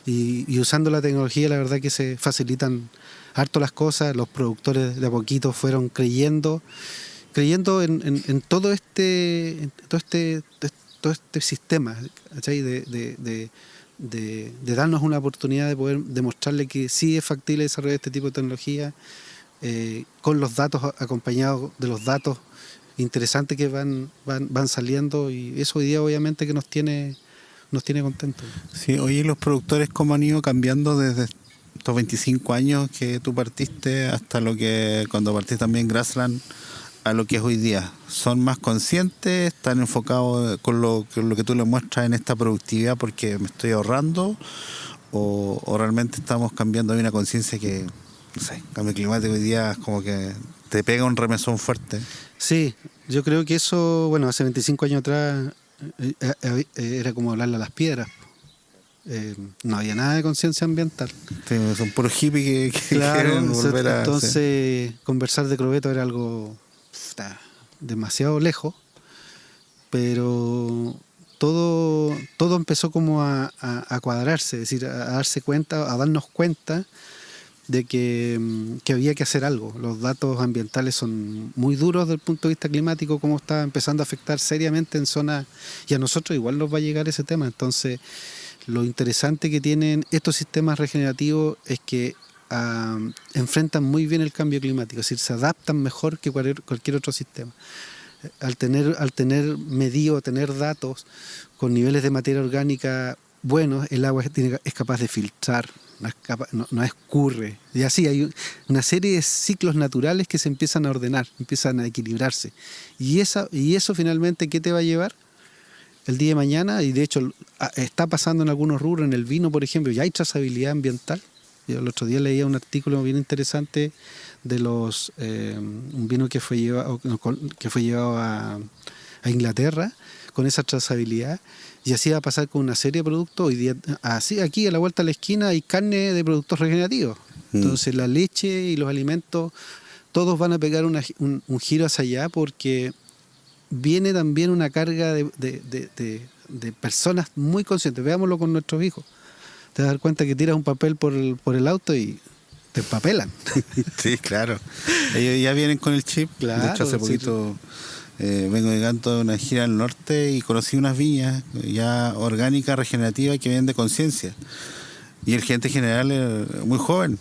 C: Y usando la tecnología, la verdad que se facilitan harto las cosas. Los productores de a poquito fueron creyendo en todo este sistema, ¿cachai? De darnos una oportunidad de poder demostrarle que sí es factible desarrollar este tipo de tecnología, con los datos, acompañados de los datos interesantes que van saliendo, y eso hoy día obviamente que nos tiene contentos.
B: Sí, oye, los productores, ¿cómo han ido cambiando desde estos 25 años que tú partiste hasta lo que cuando partiste también Grassland a lo que es hoy día? ¿Son más conscientes? ¿Están enfocados con lo que tú les muestras en esta productividad porque me estoy ahorrando? ¿O realmente estamos cambiando? Hay una conciencia que, no sé, cambio climático hoy día es como que te pega un remesón fuerte.
C: Sí, yo creo que eso, bueno, hace 25 años atrás era como hablarle a las piedras. No había nada de conciencia ambiental.
B: Sí, son puros hippies que
C: claro,
B: quieren volver a...
C: Entonces, conversar de crobeto era algo demasiado lejos, pero todo empezó como a cuadrarse, es decir, a darse cuenta, a darnos cuenta de que había que hacer algo. Los datos ambientales son muy duros desde el punto de vista climático, como está empezando a afectar seriamente en zonas, y a nosotros igual nos va a llegar ese tema. Entonces, lo interesante que tienen estos sistemas regenerativos es que enfrentan muy bien el cambio climático, es decir, se adaptan mejor que cualquier otro sistema. Al tener medido, tener datos con niveles de materia orgánica buenos, el agua es capaz de filtrar, no escurre. Y así hay una serie de ciclos naturales que se empiezan a ordenar, empiezan a equilibrarse. Y eso finalmente, ¿qué te va a llevar? El día de mañana, y de hecho está pasando en algunos rubros, en el vino, por ejemplo, ya hay trazabilidad ambiental. Yo el otro día leía un artículo bien interesante de un vino que fue llevado a Inglaterra con esa trazabilidad, y así va a pasar con una serie de productos. Hoy día, así aquí a la vuelta de la esquina hay carne de productos regenerativos. Entonces la leche y los alimentos, todos van a pegar un giro hacia allá, porque viene también una carga de personas muy conscientes. Veámoslo con nuestros hijos. Te vas a dar cuenta que tiras un papel por el auto y te empapelan.
B: Sí, claro. Ellos ya vienen con el chip.
C: Claro,
B: de hecho, hace poquito vengo llegando de una gira al norte y conocí unas viñas ya orgánicas, regenerativas, que vienen de conciencia. Y el gerente general es muy joven.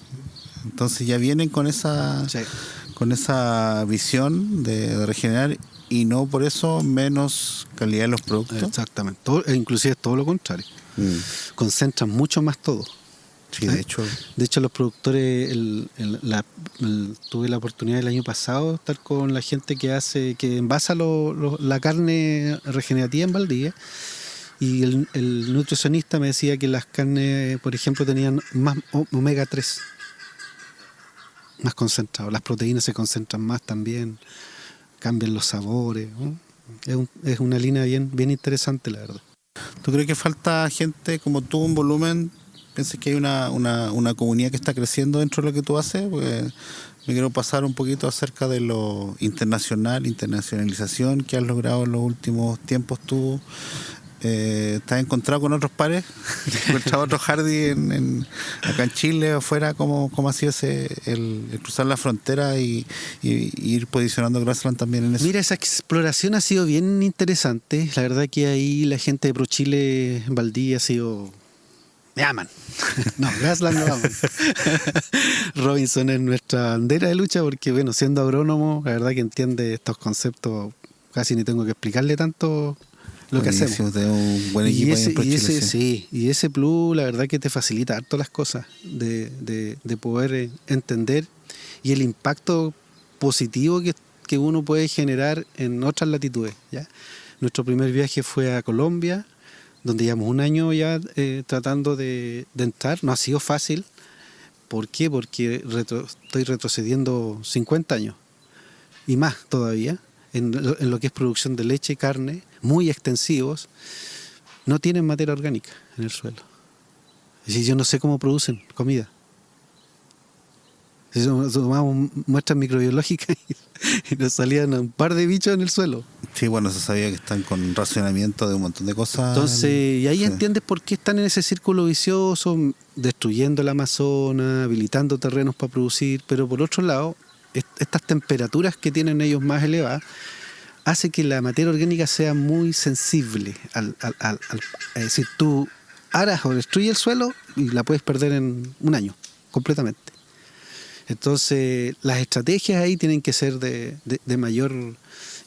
B: Entonces ya vienen con esa visión de regenerar, y no por eso menos calidad de los productos.
C: Exactamente. Inclusive es todo lo contrario. Concentran mucho más todo.
B: Sí, de hecho.
C: De hecho, los productores, tuve la oportunidad el año pasado de estar con la gente que envasa la carne regenerativa en Valdivia, y el nutricionista me decía que las carnes, por ejemplo, tenían más omega 3, más concentrado. Las proteínas se concentran más también, cambian los sabores, ¿no? Es una línea bien interesante, la verdad.
B: ¿Tú crees que falta gente como tú en volumen? ¿Piensas que hay una comunidad que está creciendo dentro de lo que tú haces? Pues me quiero pasar un poquito acerca de lo internacionalización que has logrado en los últimos tiempos tú. ¿Te has encontrado con otros pares? ¿Te has encontrado otros Hardy acá en Chile o afuera? ¿Cómo ha sido el cruzar la frontera y ir posicionando Grassland también en eso?
C: Mira, esa exploración ha sido bien interesante. La verdad que ahí la gente de ProChile en Valdivia ha sido... Me aman. No, Grassland no aman. Robinson es nuestra bandera de lucha porque, bueno, siendo agrónomo, la verdad que entiende estos conceptos, casi ni tengo que explicarle tanto lo que hacemos.
B: De un buen equipo
C: y ese plus, la verdad que te facilita harto las cosas de poder entender, y el impacto positivo que uno puede generar en otras latitudes, ¿ya? Nuestro primer viaje fue a Colombia, donde llevamos un año ya tratando de entrar. No ha sido fácil. ¿Por qué? Porque estoy retrocediendo 50 años y más todavía en lo que es producción de leche y carne, muy extensivos. No tienen materia orgánica en el suelo. Es decir, yo no sé cómo producen comida. Si tomamos muestras microbiológicas y nos salían un par de bichos en el suelo.
B: Sí, bueno, se sabía que están con racionamiento de un montón de cosas.
C: Entonces, y ahí entiendes por qué están en ese círculo vicioso, destruyendo el Amazonas, habilitando terrenos para producir, pero por otro lado, estas temperaturas que tienen ellos más elevadas hace que la materia orgánica sea muy sensible es decir, tú aras o destruyes el suelo y la puedes perder en un año, completamente. Entonces, las estrategias ahí tienen que ser de mayor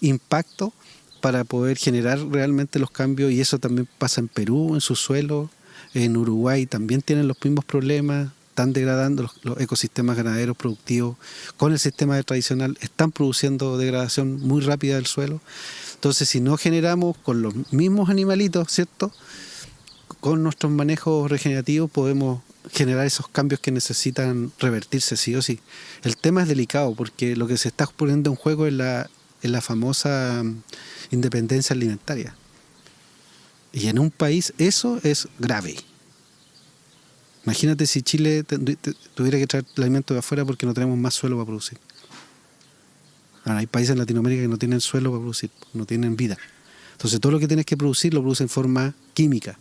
C: impacto para poder generar realmente los cambios, y eso también pasa en Perú, en su suelo, en Uruguay también tienen los mismos problemas, están degradando los ecosistemas ganaderos productivos con el sistema tradicional, están produciendo degradación muy rápida del suelo. Entonces, si no generamos con los mismos animalitos, ¿cierto?, con nuestros manejos regenerativos podemos generar esos cambios que necesitan revertirse sí o sí. El tema es delicado porque lo que se está poniendo en juego es la famosa independencia alimentaria. Y en un país eso es grave. Imagínate si Chile tuviera que traer el alimento de afuera porque no tenemos más suelo para producir. Ahora, hay países en Latinoamérica que no tienen suelo para producir, no tienen vida. Entonces todo lo que tienes que producir lo produce en forma química,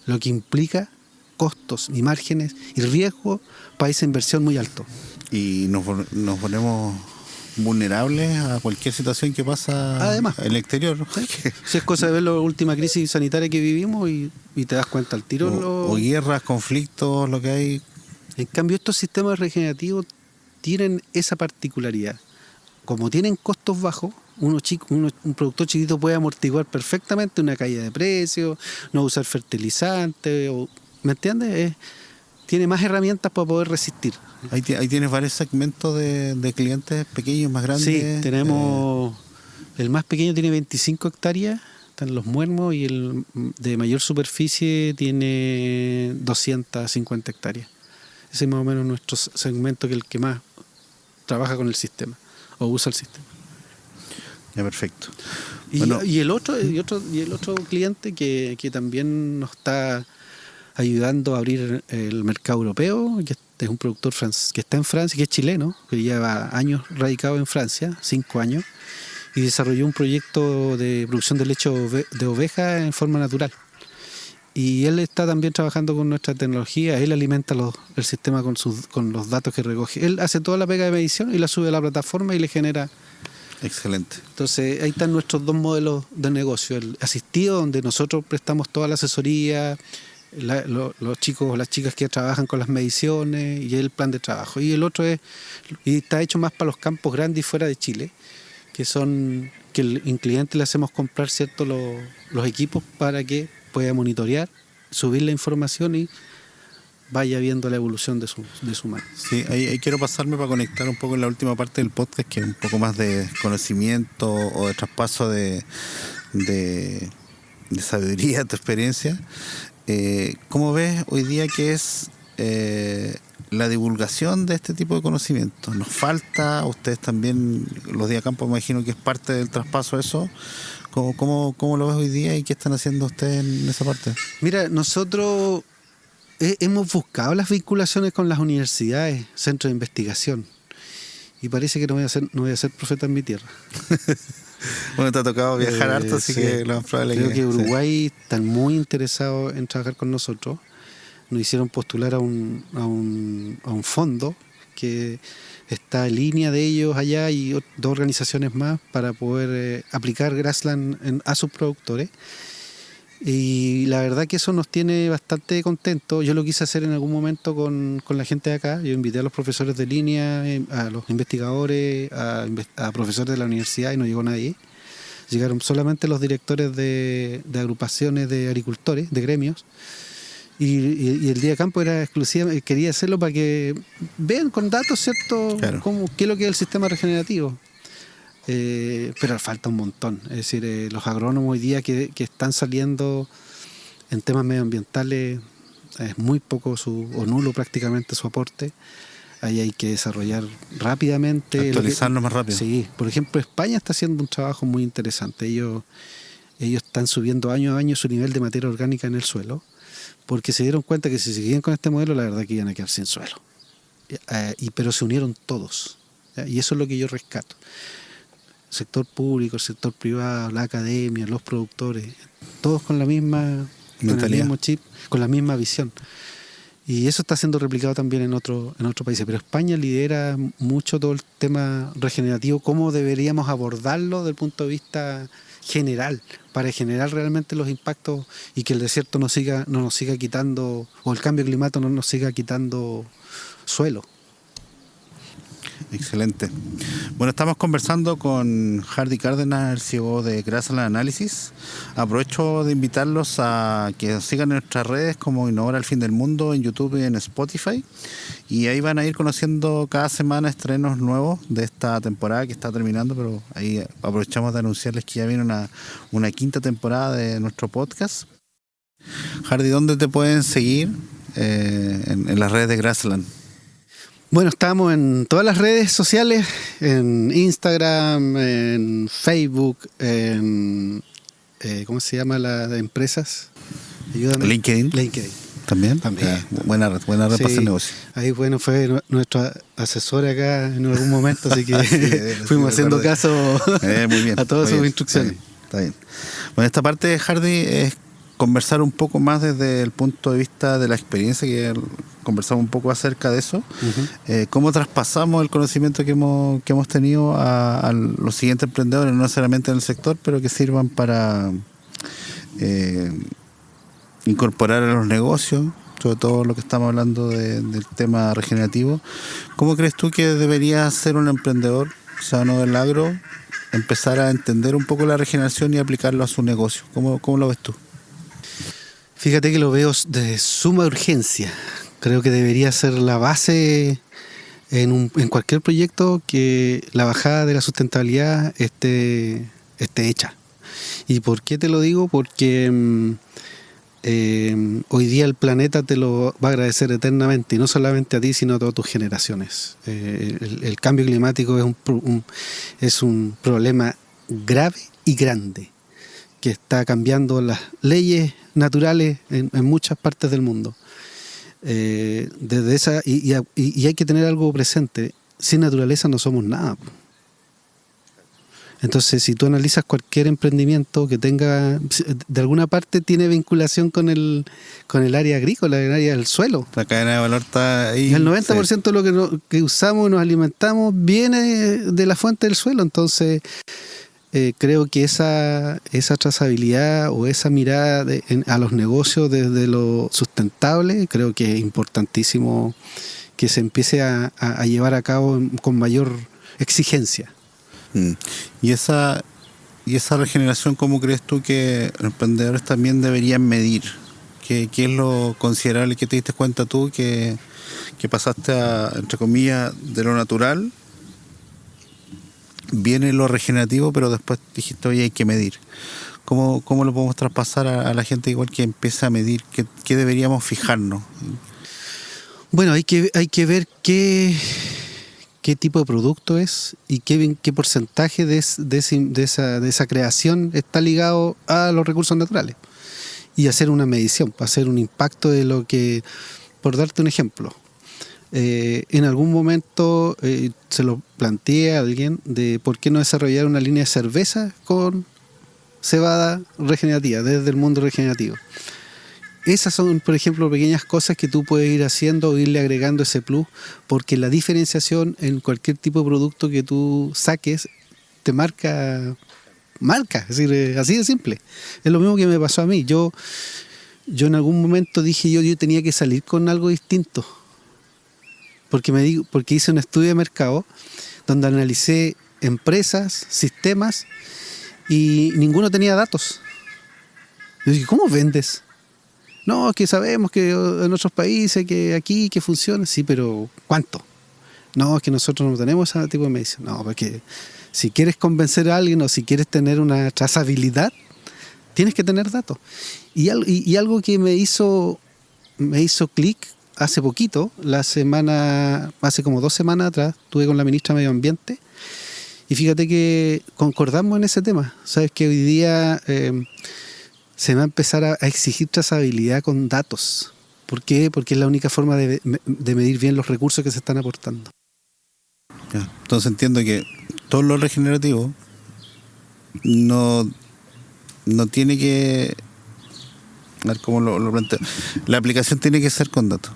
C: lo que implica costos y márgenes y riesgo para esa inversión muy alto.
B: Y nos ponemos vulnerables a cualquier situación que pasa
C: Además,
B: en el exterior.
C: ¿sí? Si es cosa de ver la última crisis sanitaria que vivimos y te das cuenta al tiro.
B: O guerras, conflictos, lo que hay.
C: En cambio, estos sistemas regenerativos tienen esa particularidad. Como tienen costos bajos, un productor chiquito puede amortiguar perfectamente una caída de precios, no usar fertilizantes, ¿me entiendes? Tiene más herramientas para poder resistir.
B: Ahí tienes varios segmentos de clientes pequeños, más grandes.
C: Sí, tenemos... El más pequeño tiene 25 hectáreas, están los muermos, y el de mayor superficie tiene 250 hectáreas. Ese es más o menos nuestro segmento, que es el que más trabaja con el sistema o usa el sistema.
B: Ya, perfecto.
C: Y el otro cliente que también nos está ayudando a abrir el mercado europeo, que es un productor que está en Francia, que es chileno, que lleva años radicado en Francia, 5 años, y desarrolló un proyecto de producción de leche de oveja en forma natural. Y él está también trabajando con nuestra tecnología. Él alimenta el sistema con los datos que recoge. Él hace toda la pega de medición y la sube a la plataforma y le genera.
B: Excelente.
C: Entonces ahí están nuestros dos modelos de negocio: el asistido, donde nosotros prestamos toda la asesoría, los chicos o las chicas que trabajan con las mediciones, y el plan de trabajo. Y el otro está hecho más para los campos grandes y fuera de Chile, que el cliente le hacemos comprar los equipos para que pueda monitorear, subir la información y vaya viendo la evolución de su mano.
B: Sí, ahí quiero pasarme para conectar un poco en la última parte del podcast, que es un poco más de conocimiento o de traspaso de sabiduría, tu experiencia. ¿Cómo ves hoy día que es la divulgación de este tipo de conocimientos? ¿Nos falta? Ustedes también, los días campo, me imagino que es parte del traspaso de eso. ¿Cómo lo ves hoy día y qué están haciendo ustedes en esa parte?
C: Mira, nosotros hemos buscado las vinculaciones con las universidades, centros de investigación, y parece que no voy a ser profeta en mi tierra.
B: Bueno, te ha tocado viajar harto, así
C: sí.
B: que lo más probable
C: Creo que Uruguay
B: sí.
C: Están muy interesados en trabajar con nosotros. Nos hicieron postular a un fondo que está en línea de ellos allá, y 2 organizaciones más, para poder aplicar Grassland a sus productores. Y la verdad que eso nos tiene bastante contentos. Yo lo quise hacer en algún momento con la gente de acá. Yo invité a los profesores de línea, a los investigadores, a profesores de la universidad, y no llegó nadie. Llegaron solamente los directores de agrupaciones de agricultores, de gremios. Y el día de campo era exclusiva, quería hacerlo para que vean con datos, ¿cierto?
B: Claro.
C: ¿Qué es lo que es el sistema regenerativo? Pero falta un montón. Es decir, los agrónomos hoy día que están saliendo en temas medioambientales, es muy poco o nulo prácticamente su aporte. Ahí hay que desarrollar rápidamente.
B: Actualizarlo más rápido.
C: Sí, por ejemplo, España está haciendo un trabajo muy interesante. Ellos están subiendo año a año su nivel de materia orgánica en el suelo, porque se dieron cuenta que si seguían con este modelo, la verdad que iban a quedar sin suelo. Pero se unieron todos, ¿ya? Y eso es lo que yo rescato. El sector público, el sector privado, la academia, los productores, todos con la misma mentalidad, con el mismo chip, con la misma visión. Y eso está siendo replicado también en otros países. Pero España lidera mucho todo el tema regenerativo, cómo deberíamos abordarlo desde el punto de vista general, para generar realmente los impactos y que el desierto no nos siga quitando, o el cambio climático no nos siga quitando suelo.
B: Excelente. Bueno, estamos conversando con Hardy Cárdenas, el CEO de Grassland Analysis. Aprovecho de invitarlos a que nos sigan en nuestras redes como Innovar al Fin del Mundo, en YouTube y en Spotify. Y ahí van a ir conociendo cada semana estrenos nuevos de esta temporada que está terminando, pero ahí aprovechamos de anunciarles que ya viene una 5ª temporada de nuestro podcast. Hardy, ¿dónde te pueden seguir en las redes de Grassland?
C: Bueno, estamos en todas las redes sociales, en Instagram, en Facebook, en ¿cómo se llama la de empresas? Ayúdame.
B: LinkedIn. ¿También? Buena red para hacer negocio.
C: Ahí, bueno, fue nuestro asesor acá en algún momento, así que fuimos haciendo caso
B: muy bien,
C: a todas sus
B: bien,
C: instrucciones.
B: Está bien. Bueno, esta parte de Hardy es conversar un poco más desde el punto de vista de la experiencia, que conversamos un poco acerca de eso.
C: Uh-huh.
B: Cómo traspasamos el conocimiento que hemos tenido a los siguientes emprendedores, no necesariamente en el sector, pero que sirvan para incorporar a los negocios, sobre todo lo que estamos hablando del tema regenerativo. ¿Cómo crees tú que debería ser un emprendedor, o sea, no del agro, empezar a entender un poco la regeneración y aplicarlo a su negocio? ¿Cómo lo ves tú?
C: Fíjate que lo veo de suma urgencia. Creo que debería ser la base en cualquier proyecto, que la bajada de la sustentabilidad esté hecha. ¿Y por qué te lo digo? Porque hoy día el planeta te lo va a agradecer eternamente, y no solamente a ti, sino a todas tus generaciones. El cambio climático es un problema grave y grande, que está cambiando las leyes naturales en muchas partes del mundo. Desde esa y hay que tener algo presente: sin naturaleza no somos nada. Entonces, si tú analizas cualquier emprendimiento que tenga, de alguna parte tiene vinculación con el área agrícola, el área del suelo.
B: La cadena de valor está ahí.
C: Y el 90% de lo que usamos y nos alimentamos viene de la fuente del suelo. Entonces, creo que esa trazabilidad o esa mirada a los negocios desde lo sustentable, creo que es importantísimo que se empiece a llevar a cabo con mayor exigencia.
B: Y esa regeneración, ¿cómo crees tú que los emprendedores también deberían medir? ¿Qué es lo considerable que te diste cuenta tú que pasaste entre comillas, de lo natural? Viene lo regenerativo, pero después dijiste, oye, hay que medir. ¿Cómo lo podemos traspasar a la gente igual que empiece a medir? ¿Qué deberíamos fijarnos?
C: Bueno, hay que ver qué tipo de producto es y qué porcentaje de esa creación está ligado a los recursos naturales. Y hacer una medición, hacer un impacto de lo que... Por darte un ejemplo, en algún momento se lo planteé a alguien de por qué no desarrollar una línea de cerveza con cebada regenerativa, desde el mundo regenerativo. Esas son, por ejemplo, pequeñas cosas que tú puedes ir haciendo o irle agregando ese plus, porque la diferenciación en cualquier tipo de producto que tú saques te marca, es decir, así de simple. Es lo mismo que me pasó a mí. Yo en algún momento dije yo tenía que salir con algo distinto, porque hice un estudio de mercado donde analicé empresas, sistemas, y ninguno tenía datos. Yo dije, ¿cómo vendes? No, que sabemos que en otros países, que aquí, que funciona. Sí, pero ¿cuánto? No, es que nosotros no tenemos ese tipo de medición. No, porque si quieres convencer a alguien o si quieres tener una trazabilidad, tienes que tener datos. Y algo que me hizo clic hace poquito, hace como 2 semanas atrás, estuve con la ministra de Medio Ambiente, y fíjate que concordamos en ese tema. Sabes que hoy día se va a empezar a exigir trazabilidad con datos. ¿Por qué? Porque es la única forma de medir bien los recursos que se están aportando.
B: Ya, entonces entiendo que todo lo regenerativo no tiene que... A ver cómo lo planteo. La aplicación tiene que ser con datos.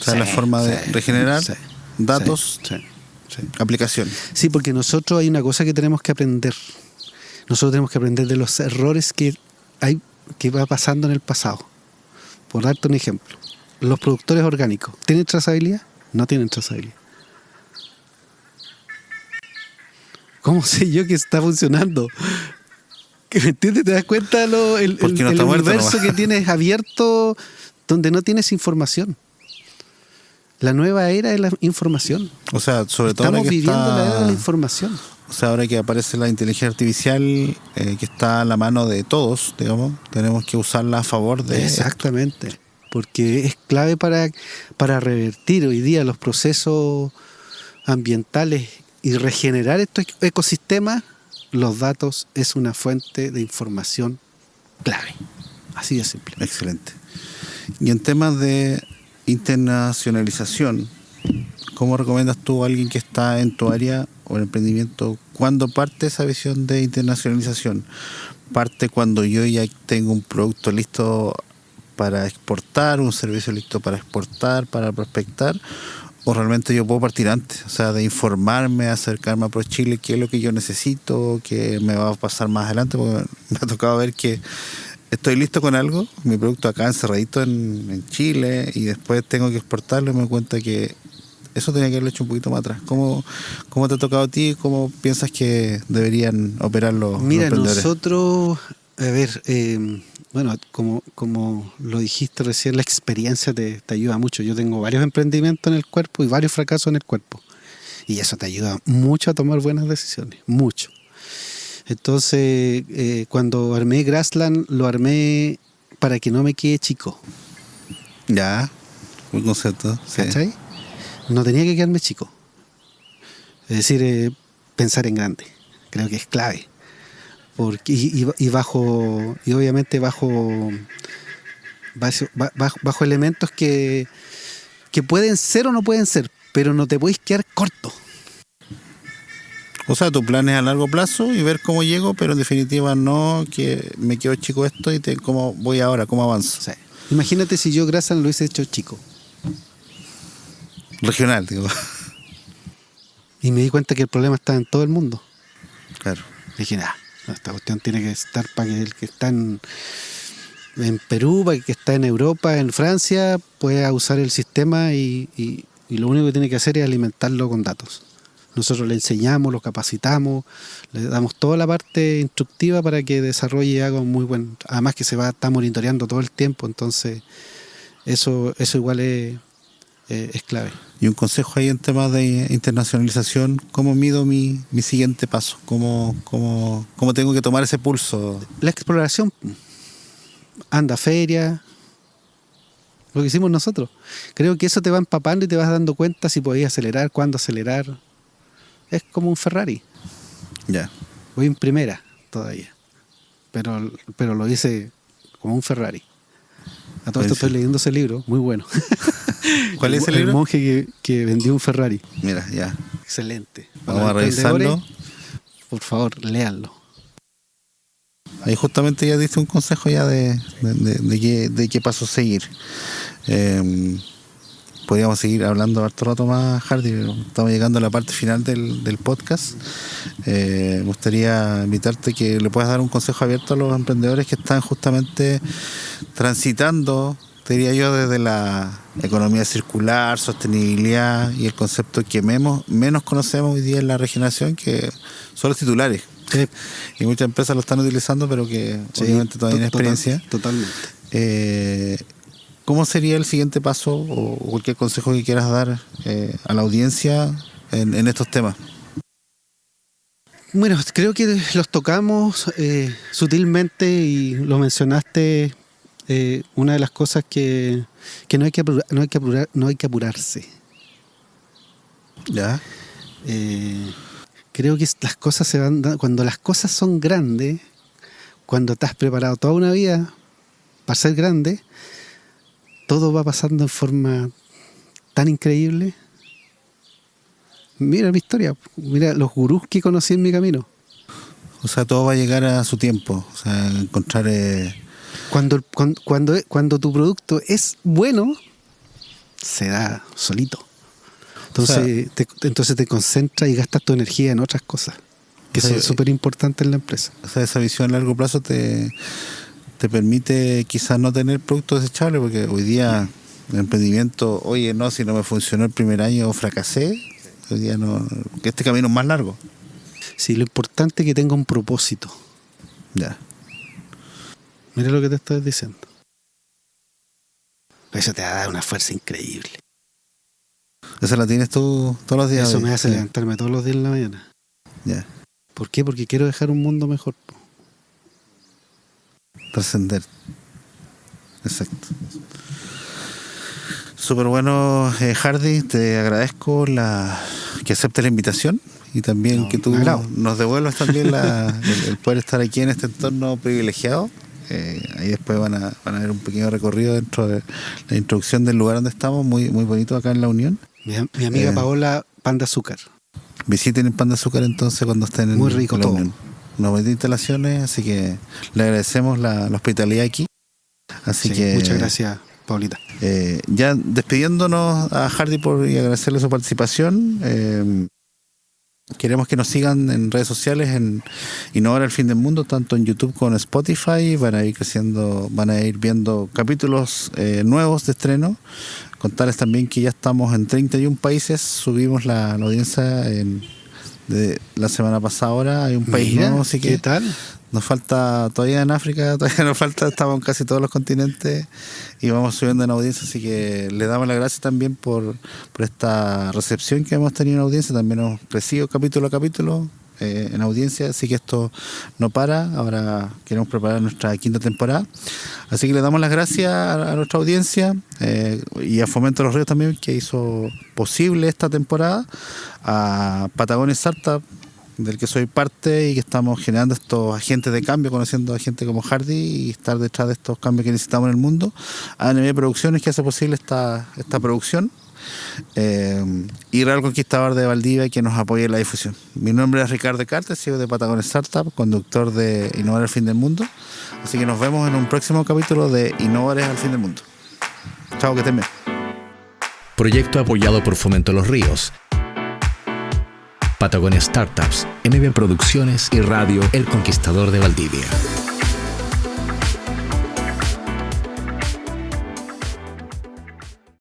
B: O sea, la forma de regenerar datos, aplicación.
C: Sí, porque nosotros hay una cosa que tenemos que aprender. Nosotros tenemos que aprender de los errores que va pasando en el pasado. Por darte un ejemplo, los productores orgánicos, ¿tienen trazabilidad? No tienen trazabilidad. ¿Cómo sé yo que está funcionando? ¿Me entiendes? ¿Te das cuenta el universo que tienes abierto donde no tienes información? La nueva era de la información.
B: O sea, sobre todo
C: estamos viviendo la era de la información.
B: O sea, ahora que aparece la inteligencia artificial, que está a la mano de todos, digamos, tenemos que usarla a favor de...
C: Exactamente, esto. Porque es clave para revertir hoy día los procesos ambientales y regenerar estos ecosistemas. Los datos es una fuente de información clave. Así de simple.
B: Excelente. Y en temas de internacionalización, ¿cómo recomiendas tú a alguien que está en tu área o el emprendimiento, ¿cuándo parte esa visión de internacionalización? ¿Parte cuando yo ya tengo un producto listo para exportar, un servicio listo para exportar, para prospectar? ¿O realmente yo puedo partir antes? O sea, de informarme, acercarme a ProChile, qué es lo que yo necesito, qué me va a pasar más adelante, porque me ha tocado ver que estoy listo con algo, mi producto acá encerradito en Chile, y después tengo que exportarlo y me doy cuenta que eso tenía que haberlo hecho un poquito más atrás. ¿Cómo te ha tocado a ti? ¿Cómo piensas que deberían operar los emprendedores?
C: Nosotros, a ver, bueno, como lo dijiste recién, la experiencia te ayuda mucho. Yo tengo varios emprendimientos en el cuerpo y varios fracasos en el cuerpo. Y eso te ayuda mucho a tomar buenas decisiones, mucho. Entonces, cuando armé Grassland, lo armé para que no me quede chico.
B: Ya, buen concepto.
C: ¿Cachai? Sí. No tenía que quedarme chico. Es decir, pensar en grande. Creo que es clave. Porque, y obviamente bajo elementos que pueden ser o no pueden ser, pero no te puedes quedar corto.
B: O sea, tu plan es a largo plazo y ver cómo llego, pero en definitiva no que me quedo chico esto y cómo voy ahora, cómo avanzo.
C: O sea, imagínate si yo Grassland lo hubiese hecho chico.
B: Regional, digo.
C: Y me di cuenta que el problema está en todo el mundo.
B: Claro.
C: Dije, esta cuestión tiene que estar para que el que está en Perú, para el que está en Europa, en Francia, pueda usar el sistema y lo único que tiene que hacer es alimentarlo con datos. Nosotros le enseñamos, lo capacitamos, le damos toda la parte instructiva para que desarrolle y haga un muy buen... Además que se va a estar monitoreando todo el tiempo, entonces eso igual es clave.
B: Y un consejo ahí en temas de internacionalización, ¿cómo mido mi siguiente paso? ¿Cómo tengo que tomar ese pulso?
C: La exploración, anda a feria, lo que hicimos nosotros. Creo que eso te va empapando y te vas dando cuenta si podías acelerar, cuándo acelerar. Es como un Ferrari.
B: Ya.
C: Voy en primera todavía, pero lo hice como un Ferrari. A todo esto estoy leyendo ese libro, muy bueno.
B: ¿Cuál es el libro?
C: El monje que vendió un Ferrari.
B: Mira, ya.
C: Excelente.
B: Vamos a revisarlo.
C: Por favor, léanlo.
B: Ahí justamente ya diste un consejo ya de qué paso seguir. Podríamos seguir hablando harto rato más, Hardy, pero estamos llegando a la parte final del podcast. Me gustaría invitarte que le puedas dar un consejo abierto a los emprendedores que están justamente transitando, te diría yo, desde la economía circular, sostenibilidad y el concepto que menos conocemos hoy día en la regeneración, que son los titulares.
C: Sí.
B: Y muchas empresas lo están utilizando, pero que obviamente todavía tienen experiencia.
C: Totalmente.
B: ¿Cómo sería el siguiente paso o cualquier consejo que quieras dar a la audiencia en estos temas?
C: Bueno, creo que los tocamos sutilmente y lo mencionaste. Una de las cosas que no hay que apurarse.
B: Ya.
C: Creo que las cosas se van dando, cuando las cosas son grandes, cuando te has preparado toda una vida para ser grande, todo va pasando en forma tan increíble. Mira mi historia, mira los gurús que conocí en mi camino.
B: O sea, todo va a llegar a su tiempo. O sea, encontrar...
C: Cuando tu producto es bueno, se da solito. Entonces, entonces te concentras y gastas tu energía en otras cosas, que son súper importantes en la empresa.
B: O sea, esa visión a largo plazo te permite quizás no tener productos desechables, porque hoy día el emprendimiento, oye, no, si no me funcionó el primer año fracasé, hoy día no, que este camino es más largo.
C: Sí, lo importante es que tenga un propósito.
B: Ya.
C: Mira lo que te estoy diciendo. Eso te va a dar una fuerza increíble.
B: ¿Esa la tienes tú todos los días?
C: Eso me hace levantarme todos los días en la mañana.
B: Ya.
C: ¿Por qué? Porque quiero dejar un mundo mejor.
B: Trascender. Exacto. Súper bueno, Hardy. Te agradezco que aceptes la invitación y también que tú nos devuelvas también el poder estar aquí en este entorno privilegiado. Ahí después van a ver un pequeño recorrido dentro de la introducción del lugar donde estamos, muy, muy bonito acá en La Unión.
C: Mi amiga Paola, Pan de Azúcar.
B: visiten el Pan de Azúcar entonces cuando estén en
C: Muy rico
B: la
C: todo.
B: Unión. Unas bonitas instalaciones, así que le agradecemos la hospitalidad aquí. Así
C: Sí,
B: que
C: muchas gracias, Paulita.
B: ya despidiéndonos a Hardy y agradecerle su participación. Queremos que nos sigan en redes sociales en Innovar al Fin del Mundo, tanto en YouTube como en Spotify. Van a ir creciendo, van a ir viendo capítulos nuevos de estreno. Contarles también que ya estamos en 31 países. Subimos la audiencia de la semana pasada. Ahora hay un país
C: Mira,
B: nuevo, así que
C: ¿qué tal?
B: nos falta todavía en África, todavía nos falta, estamos en casi todos los continentes y vamos subiendo en audiencia, así que le damos las gracias también por esta recepción que hemos tenido en audiencia. También hemos crecido capítulo a capítulo en audiencia, así que esto no para. Ahora queremos preparar nuestra quinta temporada, así que le damos las gracias a nuestra audiencia y a Fomento Los Ríos también, que hizo posible esta temporada, a Patagonia Startup, del que soy parte y que estamos generando estos agentes de cambio, conociendo a gente como Hardy y estar detrás de estos cambios que necesitamos en el mundo. A ANB Producciones, que hace posible esta producción, y Real Conquistador de Valdivia, que nos apoya en la difusión. Mi nombre es Ricardo Carter, CEO de Patagonia Startup, conductor de Innovar al Fin del Mundo. Así que nos vemos en un próximo capítulo de Innovadores al Fin del Mundo. Chao, que estén bien.
A: Proyecto apoyado por Fomento Los Ríos, Patagonia Startups, MB Producciones y Radio El Conquistador de Valdivia.